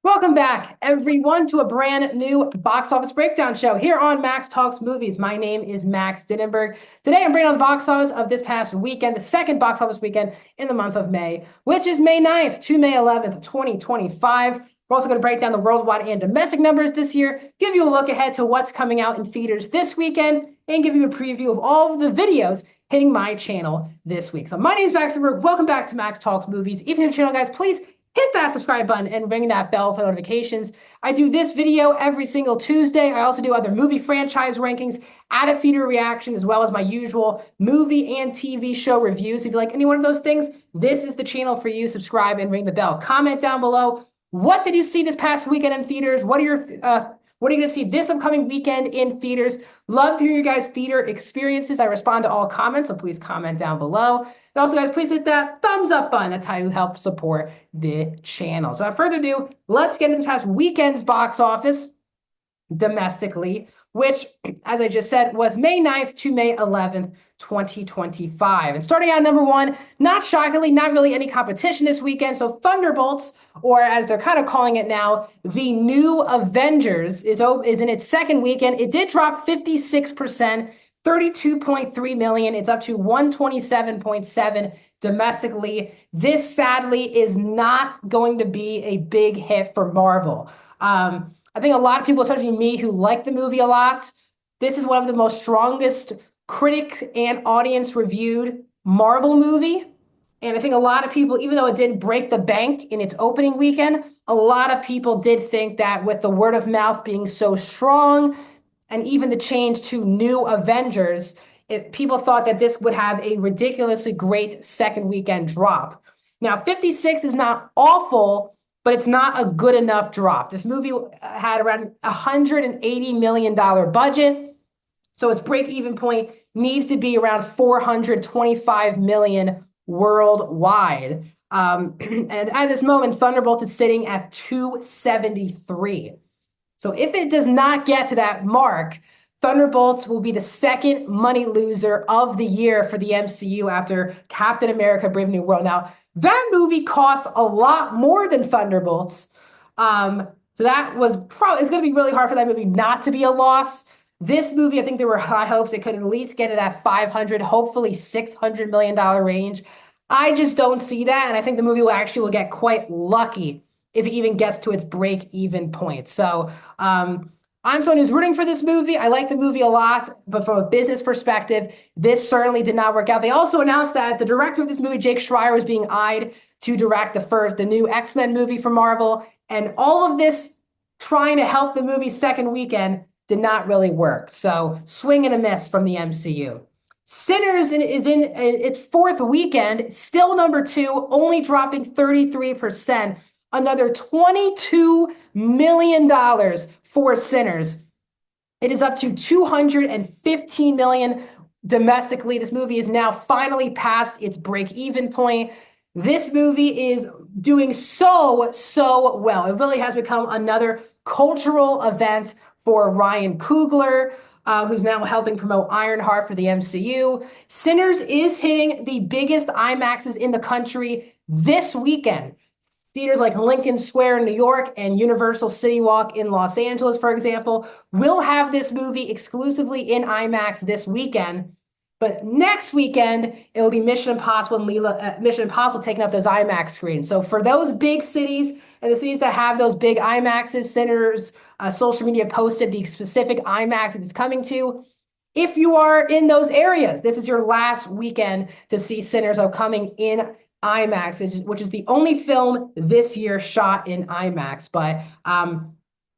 Welcome back, everyone, to a brand new box office breakdown show here on Max Talks Movies. My name is Max Dinnenberg. Today, I'm bringing on the box office of this past weekend, the second box office weekend in the month of May, which is May 9th to May 11th, 2025. We're also going to break down the worldwide and domestic numbers this year, give you a look ahead to what's coming out in theaters this weekend, and give you a preview of all of the videos hitting my channel this week. So my name is Max Dinnenberg. Welcome back to Max Talks Movies. If you're new to the channel, guys, please hit that subscribe button and ring that bell for notifications. I do this video every single Tuesday. I also do other movie franchise rankings, added theater reaction, as well as my usual movie and TV show reviews. If you like any one of those things, this is the channel for you. Subscribe and ring the bell. Comment down below. What did you see this past weekend in theaters? What are you going to see this upcoming weekend in theaters? Love to hear your guys' theater experiences. I respond to all comments, so please comment down below. And also, guys, please hit that thumbs up button. That's how you help support the channel. So without further ado, let's get into this past weekend's box office domestically, which, as I just said, was May 9th to May 11th, 2025. And starting out number one, not shockingly, not really any competition this weekend. So Thunderbolts, or as they're kind of calling it now, the new Avengers, is in its second weekend. It did drop 56%, 32.3 million. It's up to 127.7 domestically. This sadly is not going to be a big hit for Marvel. I think a lot of people, especially me, who like the movie a lot, this is one of the most strongest critic and audience reviewed Marvel movie. And I think a lot of people, even though it didn't break the bank in its opening weekend, a lot of people did think that with the word of mouth being so strong and even the change to New Avengers, people thought that this would have a ridiculously great second weekend drop. Now, 56 is not awful, but it's not a good enough drop. This movie had around $180 million budget, so its break-even point needs to be around $425 million worldwide. And at this moment, Thunderbolt is sitting at 273. So if it does not get to that mark, Thunderbolts will be the second money loser of the year for the MCU after Captain America: Brave New World. Now, that movie cost a lot more than Thunderbolts. So that was it's going to be really hard for that movie not to be a loss. This movie, I think there were high hopes it could at least get it at 500, hopefully $600 million range. I just don't see that, and I think the movie will get quite lucky if it even gets to its break-even point. So I'm someone who's rooting for this movie. I like the movie a lot, but from a business perspective, this certainly did not work out. They also announced that the director of this movie, Jake Schreier, was being eyed to direct the new X-Men movie for Marvel, and all of this trying to help the movie's second weekend did not really work. So swing and a miss from the MCU. Sinners is in its fourth weekend, still number two, only dropping 33%. Another $22 million for Sinners. It is up to $215 million domestically. This movie is now finally past its break-even point. This movie is doing so well. It really has become another cultural event for Ryan Coogler, who's now helping promote Ironheart for the MCU. Sinners is hitting the biggest IMAXs in the country this weekend. Theaters like Lincoln Square in New York and Universal City Walk in Los Angeles, for example, will have this movie exclusively in IMAX this weekend. But next weekend, it will be Mission Impossible and Mission Impossible taking up those IMAX screens. So for those big cities and the cities that have those big IMAXs, Sinners, social media posted the specific IMAX it's coming to. If you are in those areas, this is your last weekend to see Sinners coming in IMAX, which is the only film this year shot in IMAX. But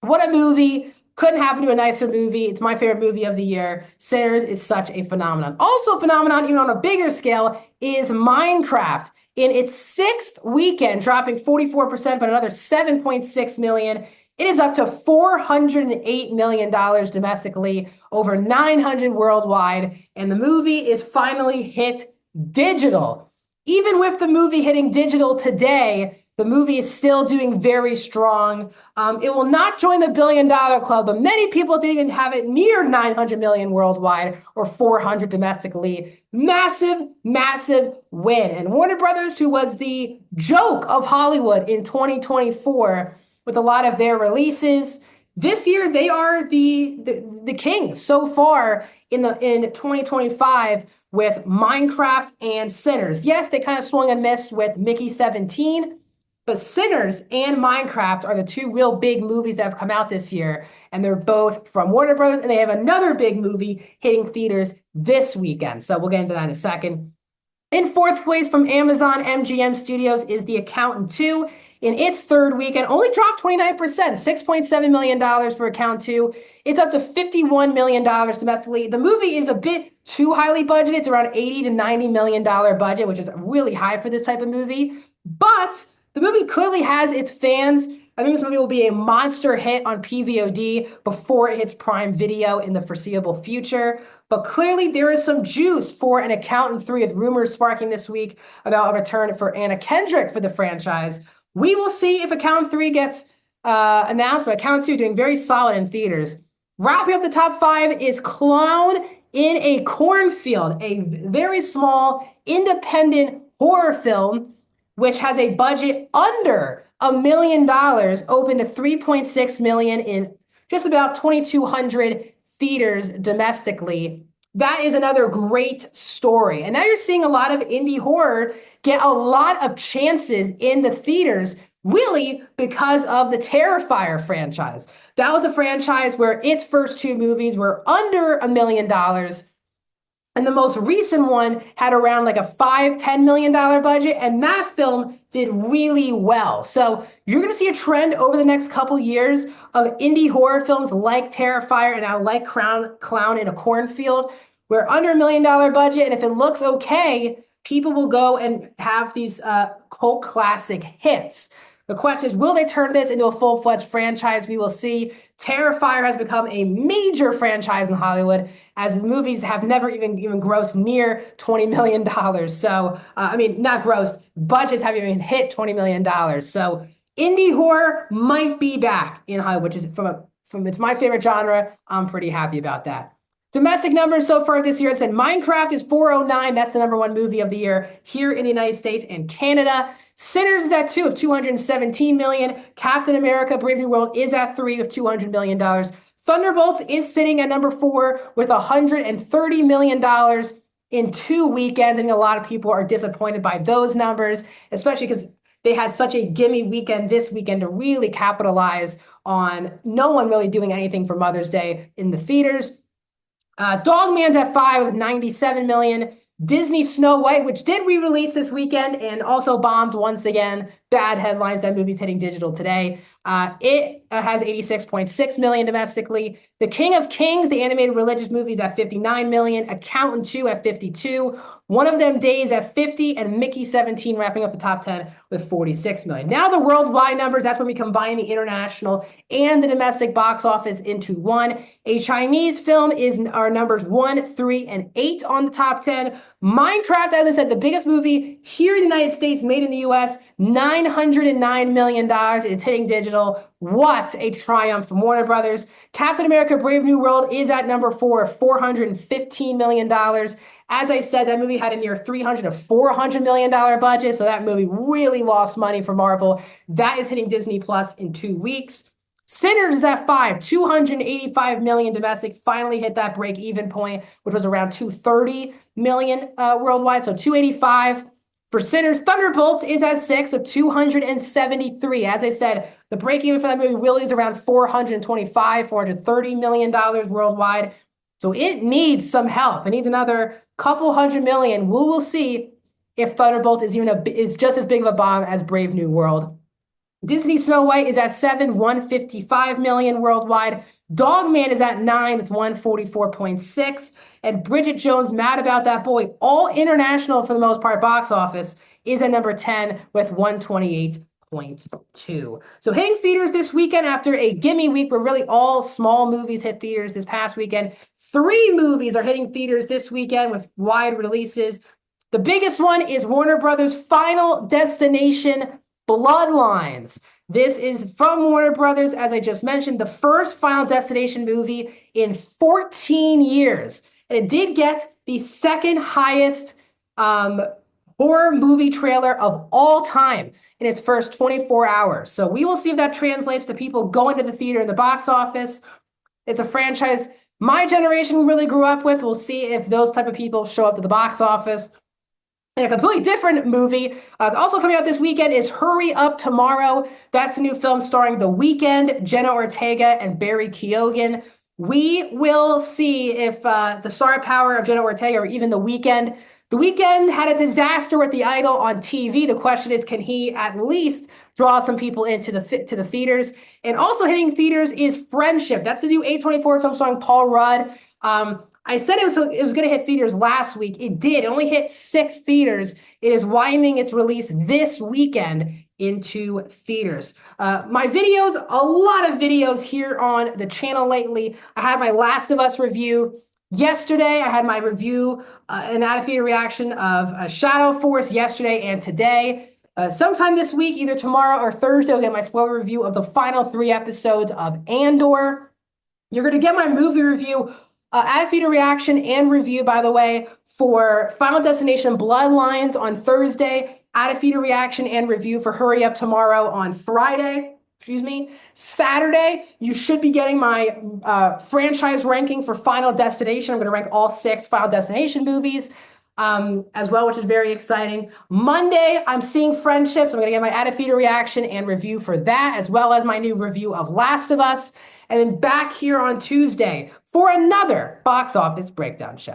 what a movie. Couldn't happen to a nicer movie. It's my favorite movie of the year. Sinners is such a phenomenon. Also a phenomenon, even on a bigger scale, is Minecraft. In its sixth weekend, dropping 44%, but another 7.6 million. It is up to $408 million domestically, over 900 worldwide, and the movie is finally hit digital. Even with the movie hitting digital today, the movie is still doing very strong. It will not join the $1 billion club, but many people didn't even have it near 900 million worldwide or 400 domestically. Massive, massive win. And Warner Brothers, who was the joke of Hollywood in 2024, with a lot of their releases. This year, they are the kings so far in 2025 with Minecraft and Sinners. Yes, they kind of swung and missed with Mickey 17, but Sinners and Minecraft are the two real big movies that have come out this year, and they're both from Warner Bros. And they have another big movie hitting theaters this weekend. So we'll get into that in a second. In fourth place from Amazon MGM Studios is The Accountant 2. In its third weekend, only dropped 29%, $6.7 million for Accountant 2. It's up to $51 million domestically. The movie is a bit too highly budgeted. It's around $80 to $90 million budget, which is really high for this type of movie. But the movie clearly has its fans. I think this movie will be a monster hit on PVOD before it hits Prime Video in the foreseeable future. But clearly there is some juice for An Accountant 3, with rumors sparking this week about a return for Anna Kendrick for the franchise. We will see if Accountant 3 gets announced, but Accountant 2 doing very solid in theaters. Wrapping up the top 5 is Clown in a Cornfield, a very small independent horror film which has a budget under $1 million, opened to $3.6 million in just about 2,200 theaters domestically. That is another great story. And now you're seeing a lot of indie horror get a lot of chances in the theaters, really because of the Terrifier franchise. That was a franchise where its first two movies were under $1 million. And the most recent one had around like a $5-10 million budget, and that film did really well. So you're going to see a trend over the next couple years of indie horror films like Terrifier and now like Clown in a Cornfield, where under $1 million budget, and if it looks okay, people will go and have these cult classic hits. The question is, will they turn this into a full-fledged franchise? We will see. Terrifier has become a major franchise in Hollywood, as the movies have never even grossed near $20 million. So, I mean, not grossed, budgets haven't even hit $20 million. So indie horror might be back in Hollywood, which is it's my favorite genre. I'm pretty happy about that. Domestic numbers so far this year, I said Minecraft is 409. That's the #1 movie of the year here in the United States and Canada. Sinners is at 2 of $217 million. Captain America Brave New World is at 3 of $200 million. Thunderbolts is sitting at #4 with $130 million in 2 weekends. I think a lot of people are disappointed by those numbers, especially because they had such a gimme weekend this weekend to really capitalize on no one really doing anything for Mother's Day in the theaters. Dogman's at 5 with $97 million. Disney Snow White, which did re-release this weekend and also bombed once again. Bad headlines. That movie's hitting digital today. It has $86.6 million domestically. The King of Kings, the animated religious movie, is at $59 million. Accountant 2 at $52. One of Them Days at $50, and Mickey 17 wrapping up the top 10 with $46 million. Now the worldwide numbers, that's when we combine the international and the domestic box office into one. A Chinese film is our numbers 1, 3, and 8 on the top 10. Minecraft, as I said, the biggest movie here in the United States, made in the US, $909 million. It's hitting digital. What a triumph from Warner Brothers. Captain America Brave New World is at #4, $415 million. As I said, that movie had a near $300 to $400 million budget, so that movie really lost money for Marvel. That is hitting Disney Plus in 2 weeks. Sinners is at 5, $285 million domestic, finally hit that break-even point, which was around $230 million worldwide, so $285 for Sinners. Thunderbolts is at 6, so $273. As I said, the break-even for that movie really is around $430 million worldwide. So it needs some help. It needs another couple $100 million. We will see if Thunderbolts is just as big of a bomb as Brave New World. Disney Snow White is at 7, $155 million worldwide. Dogman is at 9 with $144.6. And Bridget Jones, Mad About That Boy, all international for the most part box office, is at number 10 with $128.2. So hitting theaters this weekend after a gimme week where really all small movies hit theaters this past weekend. 3 movies are hitting theaters this weekend with wide releases. The biggest one is Warner Brothers' Final Destination Bloodlines. This is from Warner Brothers, as I just mentioned, the first Final Destination movie in 14 years. And it did get the second highest horror movie trailer of all time in its first 24 hours. So we will see if that translates to people going to the theater and the box office. It's a franchise my generation really grew up with. We'll see if those type of people show up to the box office. And a completely different movie, also coming out this weekend, is Hurry Up Tomorrow. That's the new film starring The Weeknd, Jenna Ortega, and Barry Keoghan. We will see if the star power of Jenna Ortega or even The Weeknd. The Weeknd had a disaster with The Idol on TV. The question is, can he at least draw some people into the theaters? And also hitting theaters is Friendship. That's the new A24 film starring Paul Rudd. I said it was going to hit theaters last week. It did. It only hit 6 theaters. It is winding its release this weekend into theaters. My videos, a lot of videos here on the channel lately. I had my Last of Us review yesterday. I had my review, an out-of-theater reaction of Shadow Force yesterday and today. Sometime this week, either tomorrow or Thursday, I'll get my spoiler review of the final 3 episodes of Andor. You're going to get my movie review, out-of-theater reaction and review, by the way, for Final Destination Bloodlines on Thursday, out-of-theater reaction and review for Hurry Up Tomorrow on Friday. Saturday, you should be getting my franchise ranking for Final Destination. I'm going to rank all 6 Final Destination movies as well, which is very exciting. Monday, I'm seeing Friendship, so I'm going to get my out-of-theater reaction and review for that, as well as my new review of Last of Us. And then back here on Tuesday for another box office breakdown show.